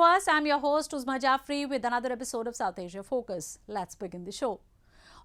viewers, I'm your host Uzma Jafri with another episode of South Asia Focus. Let's begin the show.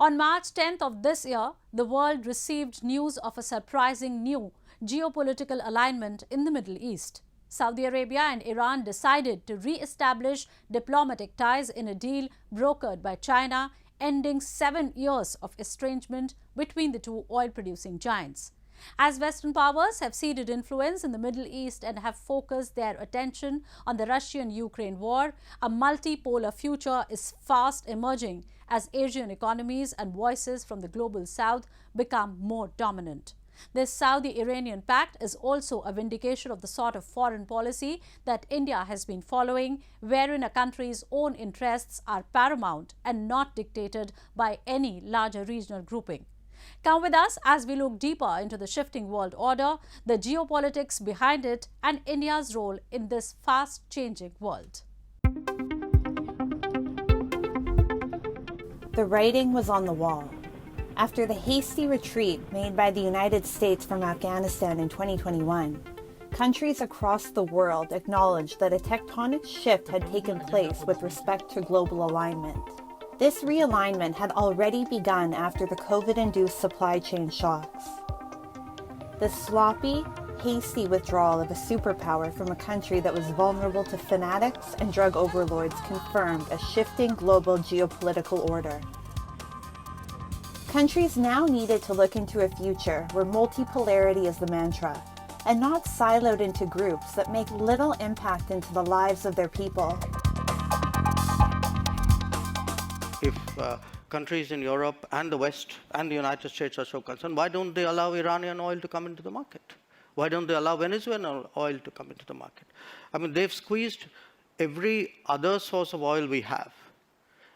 On March 10th of this year, the world received news of a surprising new geopolitical alignment in the Middle East. Saudi Arabia and Iran decided to re-establish diplomatic ties in a deal brokered by China, ending 7 years of estrangement between the two oil-producing giants. As Western powers have ceded influence in the Middle East and have focused their attention on the Russian-Ukraine war, a multipolar future is fast emerging as Asian economies and voices from the global south become more dominant. This Saudi-Iranian pact is also a vindication of the sort of foreign policy that India has been following, wherein a country's own interests are paramount and not dictated by any larger regional grouping. Come with us as we look deeper into the shifting world order, the geopolitics behind it, and India's role in this fast-changing world. The writing was on the wall. After the hasty retreat made by the United States from Afghanistan in 2021, countries across the world acknowledged that a tectonic shift had taken place with respect to global alignment. This realignment had already begun after the COVID-induced supply chain shocks. The sloppy, hasty withdrawal of a superpower from a country that was vulnerable to fanatics and drug overlords confirmed a shifting global geopolitical order. Countries now needed to look into a future where multipolarity is the mantra, and not siloed into groups that make little impact into the lives of their people. If countries in Europe and the West and the United States are so concerned, why don't they allow Iranian oil to come into the market? Why don't they allow Venezuelan oil to come into the market? I mean, they've squeezed every other source of oil we have,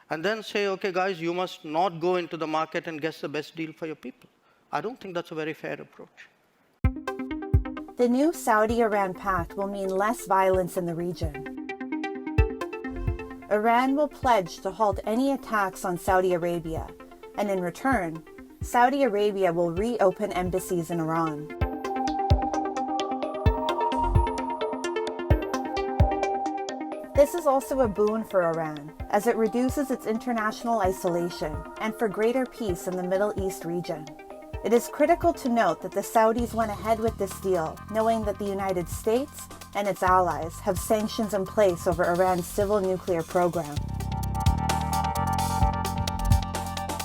and then say, okay, guys, you must not go into the market and guess the best deal for your people. I don't think that's a very fair approach. The new Saudi-Iran pact will mean less violence in the region. Iran will pledge to halt any attacks on Saudi Arabia, and in return, Saudi Arabia will reopen embassies in Iran. This is also a boon for Iran, as it reduces its international isolation and for greater peace in the Middle East region. It is critical to note that the Saudis went ahead with this deal, knowing that the United States and its allies have sanctions in place over Iran's civil nuclear program.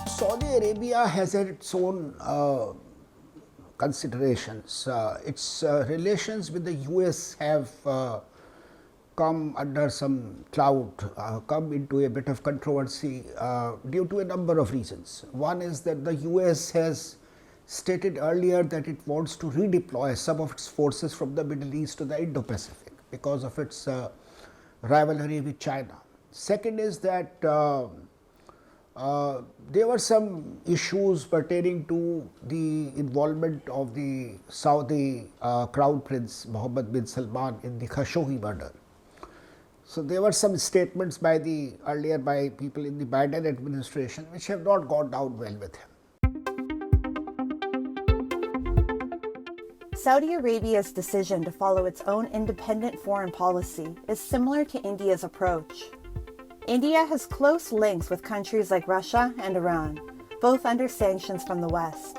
Saudi Arabia has its own considerations. Its relations with the US have come under some cloud, come into a bit of controversy due to a number of reasons. One is that the US has stated earlier that it wants to redeploy some of its forces from the Middle East to the Indo-Pacific because of its rivalry with China. Second is that there were some issues pertaining to the involvement of the Saudi Crown Prince Mohammed bin Salman in the Khashoggi murder. So there were some statements by people in the Biden administration which have not gone down well with him. Saudi Arabia's decision to follow its own independent foreign policy is similar to India's approach. India has close links with countries like Russia and Iran, both under sanctions from the West.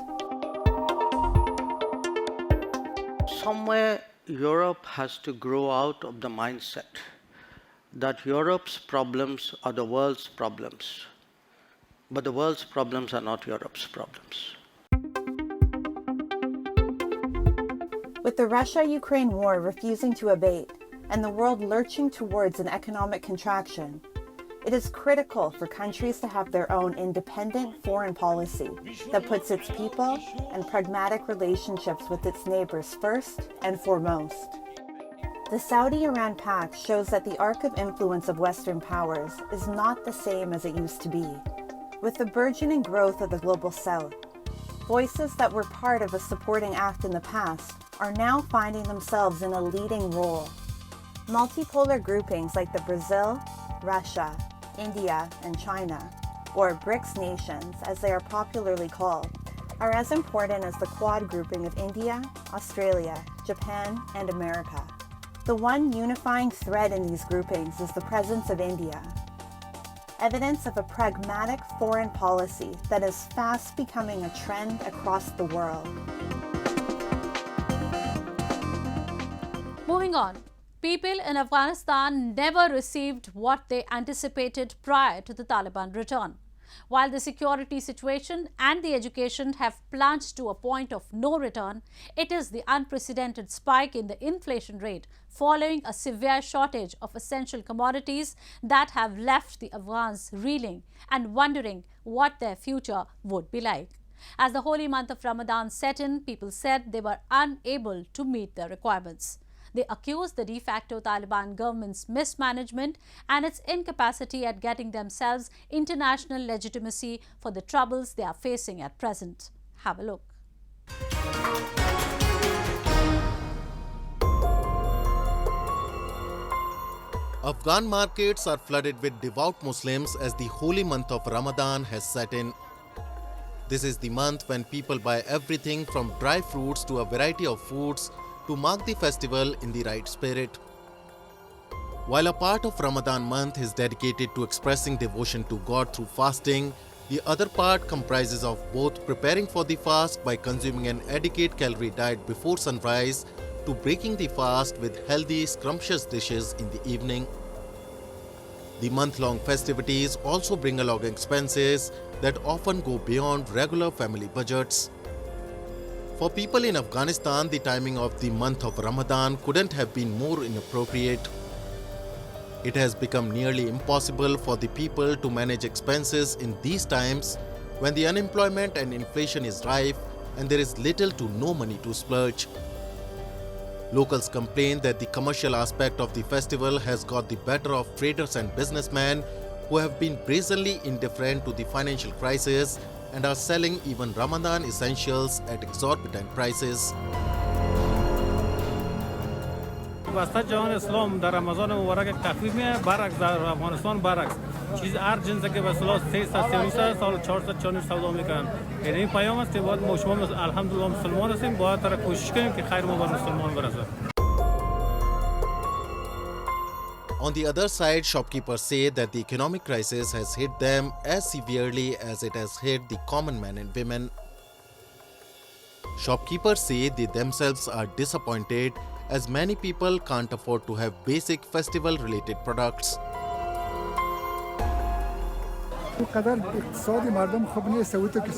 Somewhere Europe has to grow out of the mindset that Europe's problems are the world's problems, but the world's problems are not Europe's problems. With the Russia-Ukraine war refusing to abate and the world lurching towards an economic contraction, it is critical for countries to have their own independent foreign policy that puts its people and pragmatic relationships with its neighbors first and foremost. The Saudi-Iran pact shows that the arc of influence of Western powers is not the same as it used to be. With the burgeoning growth of the global South, voices that were part of a supporting act in the past are now finding themselves in a leading role. Multipolar groupings like the Brazil, Russia, India, and China, or BRICS nations as they are popularly called, are as important as the Quad grouping of India, Australia, Japan, and America. The one unifying thread in these groupings is the presence of India, evidence of a pragmatic foreign policy that is fast becoming a trend across the world. Moving on, people in Afghanistan never received what they anticipated prior to the Taliban return. While the security situation and the education have plunged to a point of no return, it is the unprecedented spike in the inflation rate following a severe shortage of essential commodities that have left the Afghans reeling and wondering what their future would be like. As the holy month of Ramadan set in, people said they were unable to meet their requirements. They accused the de facto Taliban government's mismanagement and its incapacity at getting themselves international legitimacy for the troubles they are facing at present. Have a look. Afghan markets are flooded with devout Muslims as the holy month of Ramadan has set in. This is the month when people buy everything from dry fruits to a variety of foods to mark the festival in the right spirit. While a part of Ramadan month is dedicated to expressing devotion to God through fasting, the other part comprises of both preparing for the fast by consuming an adequate calorie diet before sunrise to breaking the fast with healthy, scrumptious dishes in the evening. The month-long festivities also bring along expenses that often go beyond regular family budgets. For people in Afghanistan, the timing of the month of Ramadan couldn't have been more inappropriate. It has become nearly impossible for the people to manage expenses in these times when the unemployment and inflation is rife and there is little to no money to splurge. Locals complain that the commercial aspect of the festival has got the better of traders and businessmen who have been brazenly indifferent to the financial crisis and are selling even Ramadan essentials at exorbitant prices. وسط جهان اسلام در رمضان مبارک تخفیف میه برعکس در افغانستان برعکس چیز هر جنس که به اصطلاح 300 سال 440 سودا میکنن یعنی این پیام است که باید ما شما الحمدلله مسلمان هستیم باید تر کوشش کنیم که خیر ما بر مسلمان برسه. On the other side, shopkeepers say that the economic crisis has hit them as severely as it has hit the common men and women. Shopkeepers say they themselves are disappointed as many people can't afford to have basic festival-related products. قدر اقتصاد مردم خوب نیست و تو که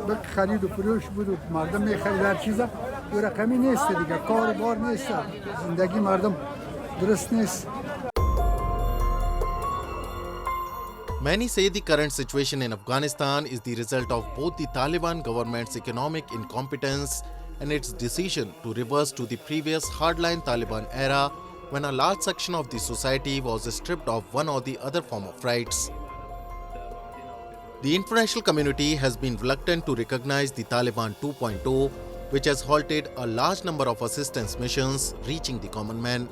بلک خرید و فروش بود و مردم میخرید هر چیزا و رقمی نیست دیگه کار بار نیست زندگی مردم درست نیست. Many say the current situation in Afghanistan is the result of both the Taliban government's economic incompetence and its decision to reverse to the previous hardline Taliban era when a large section of the society was stripped of one or the other form of rights. The international community has been reluctant to recognize the Taliban 2.0, which has halted a large number of assistance missions reaching the common man.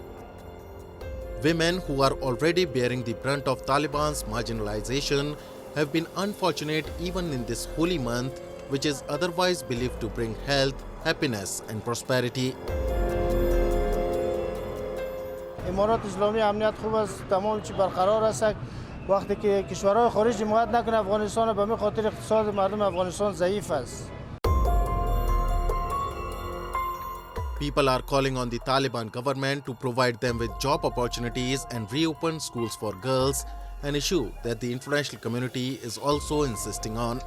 Women who are already bearing the brunt of Taliban's marginalization have been unfortunate even in this holy month, which is otherwise believed to bring health, happiness and prosperity. امارات اسلامی امنیت خوب است تمام چی برقرار است وقتی که کشورهای خارج حمایت نکنه افغانستان به خاطر اقتصاد مردم افغانستان ضعیف است. People are calling on the Taliban government to provide them with job opportunities and reopen schools for girls, an issue that the international community is also insisting on.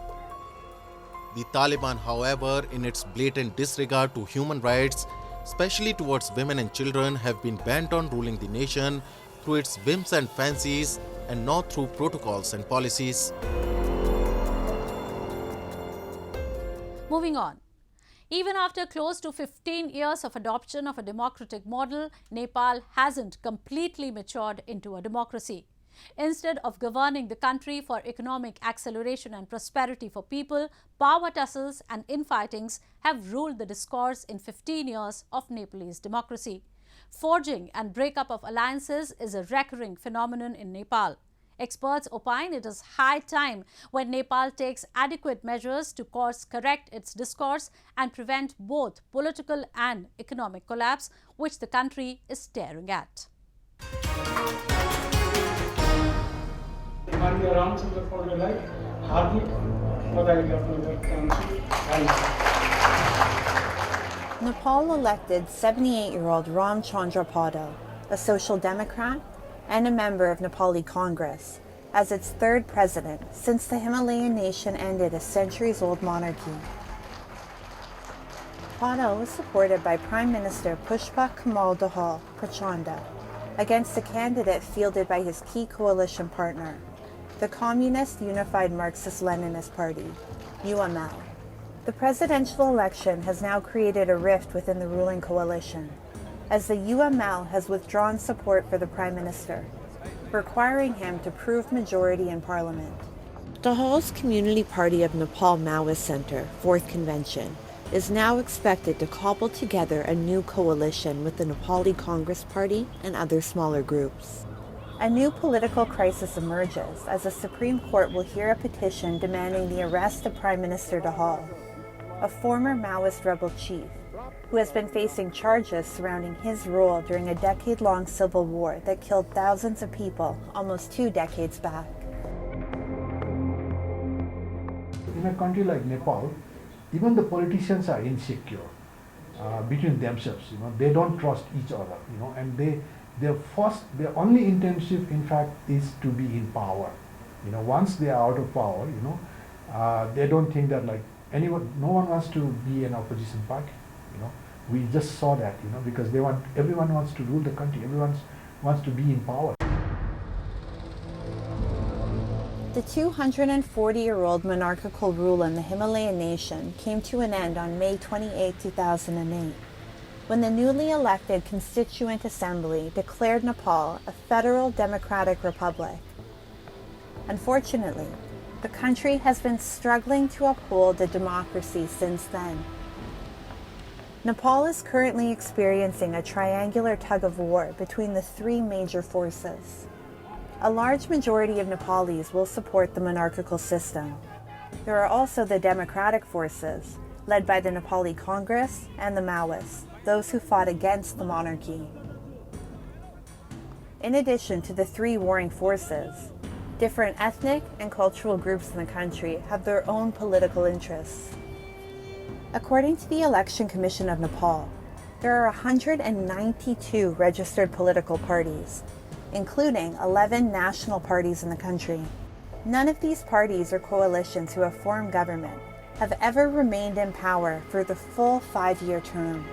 The Taliban, however, in its blatant disregard to human rights, especially towards women and children, have been bent on ruling the nation through its whims and fancies and not through protocols and policies. Moving on. Even after close to 15 years of adoption of a democratic model, Nepal hasn't completely matured into a democracy. Instead of governing the country for economic acceleration and prosperity for people, power tussles and infightings have ruled the discourse in 15 years of Nepalese democracy. Forging and breakup of alliances is a recurring phenomenon in Nepal. Experts opine it is high time when Nepal takes adequate measures to course correct its discourse and prevent both political and economic collapse, which the country is staring at. Nepal elected 78-year-old Ram Chandra Pada, a social democrat and a member of Nepali Congress, as its third president since the Himalayan nation ended a centuries-old monarchy. Pada was supported by Prime Minister Pushpa Kamal Dahal Prachanda against a candidate fielded by his key coalition partner, the Communist Unified Marxist-Leninist Party, UML. The presidential election has now created a rift within the ruling coalition, as the UML has withdrawn support for the Prime Minister, requiring him to prove majority in Parliament. Dahal's Community Party of Nepal Maoist Center, 4th Convention, is now expected to cobble together a new coalition with the Nepali Congress Party and other smaller groups. A new political crisis emerges as the Supreme Court will hear a petition demanding the arrest of Prime Minister Dahal, a former Maoist rebel chief, who has been facing charges surrounding his role during a decade-long civil war that killed thousands of people almost 2 decades back. In a country like Nepal, even the politicians are insecure between themselves. They don't trust each other. And their only intention, in fact, is to be in power. Once they are out of power, they don't think that no one wants to be an opposition party. We just saw that, because everyone wants to rule the country, everyone wants to be in power. The 240-year-old monarchical rule in the Himalayan nation came to an end on May 28, 2008, when the newly elected Constituent Assembly declared Nepal a federal democratic republic. Unfortunately, the country has been struggling to uphold the democracy since then. Nepal is currently experiencing a triangular tug-of-war between the 3 major forces. A large majority of Nepalis will support the monarchical system. There are also the democratic forces, led by the Nepali Congress and the Maoists, those who fought against the monarchy. In addition to the 3 warring forces, different ethnic and cultural groups in the country have their own political interests. According to the Election Commission of Nepal, there are 192 registered political parties, including 11 national parties in the country. None of these parties or coalitions who have formed government have ever remained in power for the full 5-year term.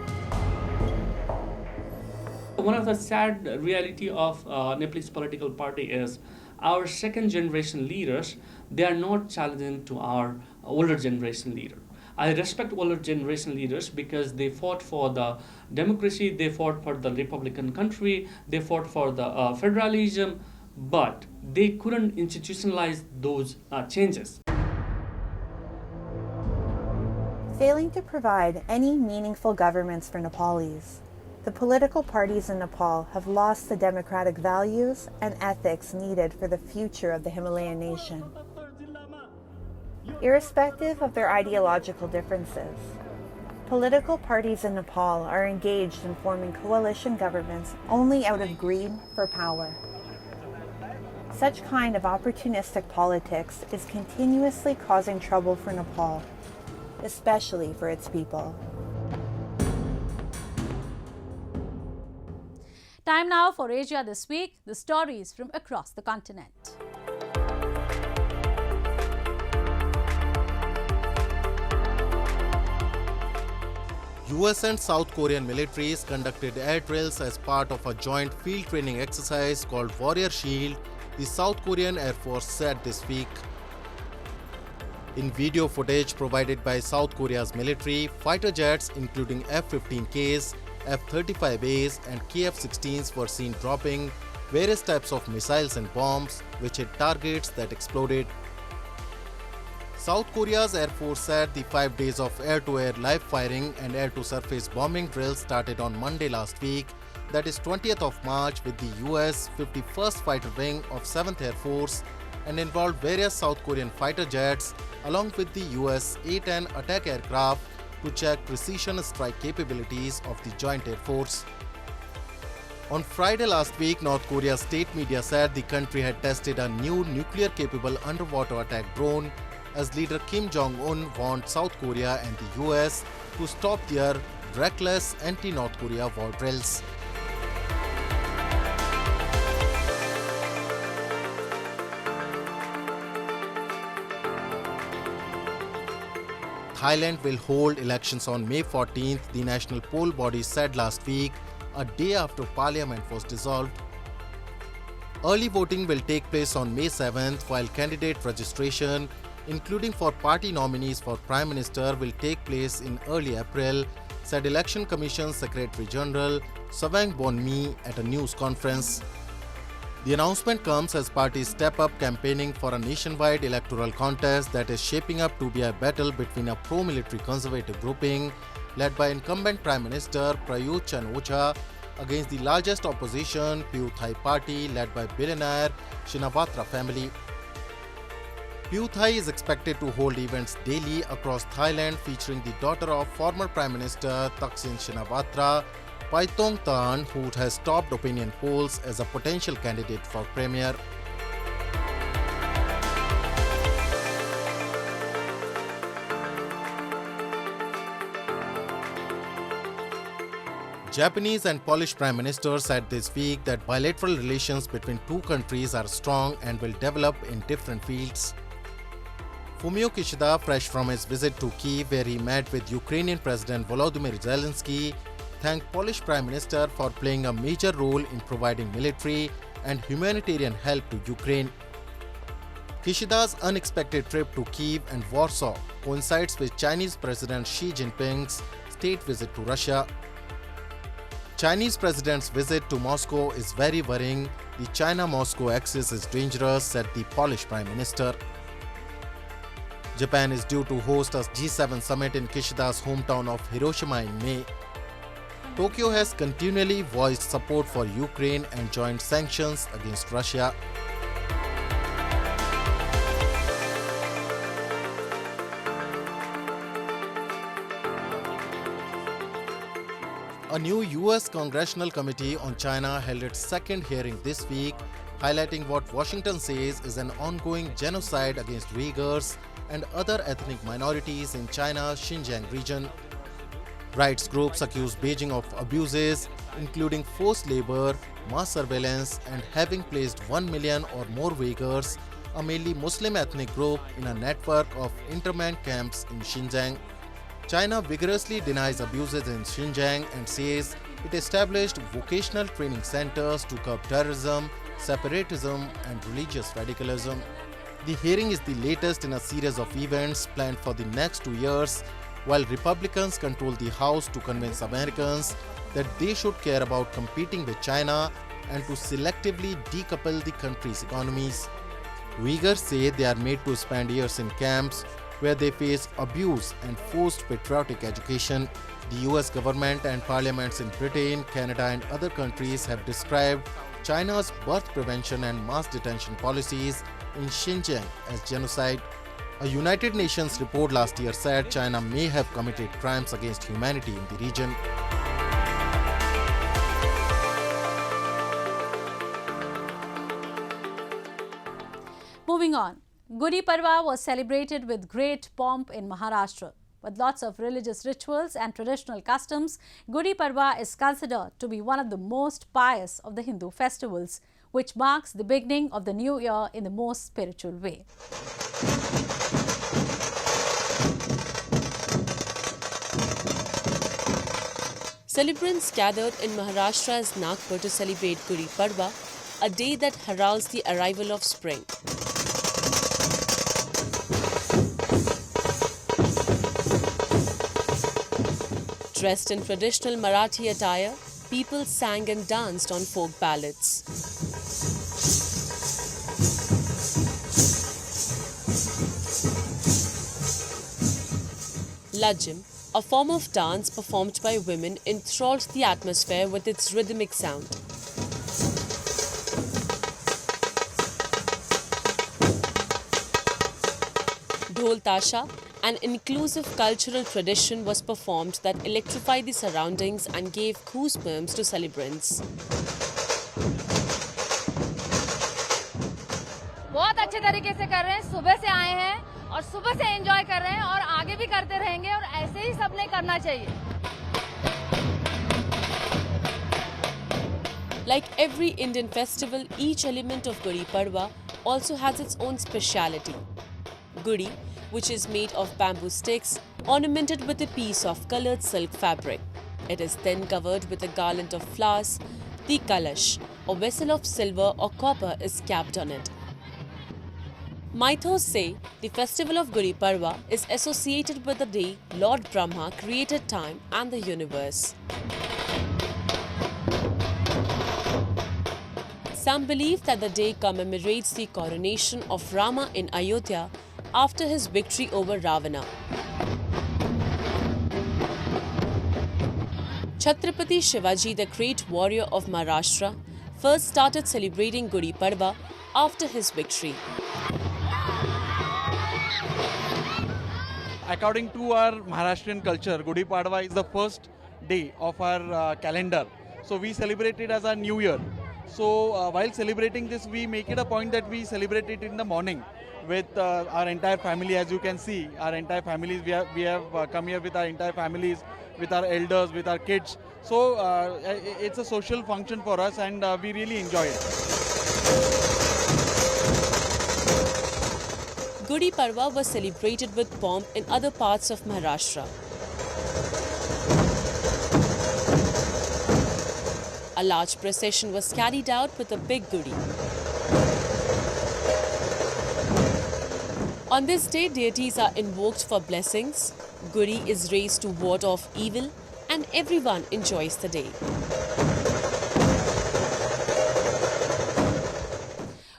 One of the sad reality of Nepalese political party is our second generation leaders, they are not challenging to our older generation leader. I respect older generation leaders because they fought for the democracy, they fought for the Republican country, they fought for the federalism, but they couldn't institutionalize those changes. Failing to provide any meaningful governments for Nepalis, the political parties in Nepal have lost the democratic values and ethics needed for the future of the Himalayan nation. Irrespective of their ideological differences, political parties in Nepal are engaged in forming coalition governments only out of greed for power. Such kind of opportunistic politics is continuously causing trouble for Nepal, especially for its people. Time now for Asia This Week, the stories from across the continent. US and South Korean militaries conducted air drills as part of a joint field training exercise called Warrior Shield, the South Korean Air Force said this week. In video footage provided by South Korea's military, fighter jets including F-15Ks, F-35As and KF-16s were seen dropping various types of missiles and bombs which hit targets that exploded. South Korea's Air Force said the 5 days of air-to-air live firing and air-to-surface bombing drills started on Monday last week that is 20th of March, with the US 51st Fighter Wing of 7th Air Force and involved various South Korean fighter jets along with the US A-10 attack aircraft to check precision strike capabilities of the Joint Air Force. On Friday last week, North Korea's state media said the country had tested a new nuclear-capable underwater attack drone as leader Kim Jong-un warned South Korea and the US to stop their reckless anti-North Korea war drills. Thailand will hold elections on May 14th, the national poll body said last week, a day after parliament was dissolved. Early voting will take place on May 7th, while candidate registration, including for party nominees for Prime Minister, will take place in early April, said Election Commission Secretary General Savang Bonmi at a news conference. The announcement comes as parties step up campaigning for a nationwide electoral contest that is shaping up to be a battle between a pro-military conservative grouping led by incumbent Prime Minister Prayut Chan-o-cha against the largest opposition Pheu Thai party led by billionaire Shinawatra family. Pheu Thai is expected to hold events daily across Thailand featuring the daughter of former Prime Minister Thaksin Shinawatra, Paitong Tan, who has topped opinion polls as a potential candidate for premier. Japanese and Polish prime ministers said this week that bilateral relations between two countries are strong and will develop in different fields. Fumio Kishida, fresh from his visit to Kyiv where he met with Ukrainian President Volodymyr Zelensky, thanked Polish Prime Minister for playing a major role in providing military and humanitarian help to Ukraine. Kishida's unexpected trip to Kyiv and Warsaw coincides with Chinese President Xi Jinping's state visit to Russia. Chinese President's visit to Moscow is very worrying. The China-Moscow axis is dangerous, said the Polish Prime Minister. Japan is due to host a G7 summit in Kishida's hometown of Hiroshima in May. Tokyo has continually voiced support for Ukraine and joined sanctions against Russia. A new US Congressional Committee on China held its second hearing this week, highlighting what Washington says is an ongoing genocide against Uyghurs and other ethnic minorities in China's Xinjiang region. Rights groups accuse Beijing of abuses, including forced labor, mass surveillance, and having placed 1 million or more Uyghurs, a mainly Muslim ethnic group, in a network of internment camps in Xinjiang. China vigorously denies abuses in Xinjiang and says it established vocational training centers to curb terrorism, separatism, and religious radicalism. The hearing is the latest in a series of events planned for the next 2 years, while Republicans control the House to convince Americans that they should care about competing with China and to selectively decouple the country's economies. Uyghurs say they are made to spend years in camps where they face abuse and forced patriotic education. The US government and parliaments in Britain, Canada, and other countries have described China's birth prevention and mass detention policies in Xinjiang as genocide. A United Nations report last year said China may have committed crimes against humanity in the region. Moving on, Gudi Padwa was celebrated with great pomp in Maharashtra. With lots of religious rituals and traditional customs, Gudi Padwa is considered to be one of the most pious of the Hindu festivals, which marks the beginning of the new year in the most spiritual way. Celebrants gathered in Maharashtra's Nagpur to celebrate Gudi Padwa, a day that heralds the arrival of spring. Dressed in traditional Marathi attire, people sang and danced on folk ballads. Lajim, a form of dance performed by women, enthralled the atmosphere with its rhythmic sound. Dhol Tasha, an inclusive cultural tradition, was performed that electrified the surroundings and gave goosebumps to celebrants. बहुत अच्छे तरीके से कर रहे हैं, सुबह से आए हैं और सुबह से एंजॉय कर रहे हैं और आगे भी करते रहेंगे और ऐसे ही सबने करना चाहिए. Like every Indian festival, each element of Gudi Padwa also has its own speciality. Gudi, which is made of bamboo sticks, ornamented with a piece of colored silk fabric. It is then covered with a garland of flowers. The kalash, a vessel of silver or copper, is capped on it. Mythos say the festival of Gudi Padwa is associated with the day Lord Brahma created time and the universe. Some believe that the day commemorates the coronation of Rama in Ayodhya after his victory over Ravana. Chhatrapati Shivaji, the great warrior of Maharashtra, first started celebrating Gudi Padwa after his victory. According to our Maharashtrian culture, Gudi Padwa is the first day of our calendar. So we celebrate it as our new year. So while celebrating this, we make it a point that we celebrate it in the morning with our entire family. As you can see, our entire families, we have come here with our entire families, with our elders, with our kids. So it's a social function for us and we really enjoy it. Gudi Padwa was celebrated with pomp in other parts of Maharashtra. A large procession was carried out with a big Gudi. On this day, deities are invoked for blessings, Gudi is raised to ward off evil, and everyone enjoys the day.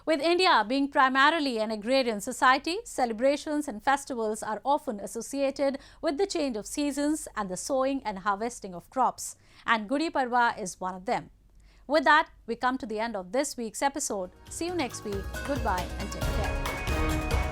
With India being primarily an agrarian society, celebrations and festivals are often associated with the change of seasons and the sowing and harvesting of crops. And Gudi Padwa is one of them. With that, we come to the end of this week's episode. See you next week. Goodbye and take care.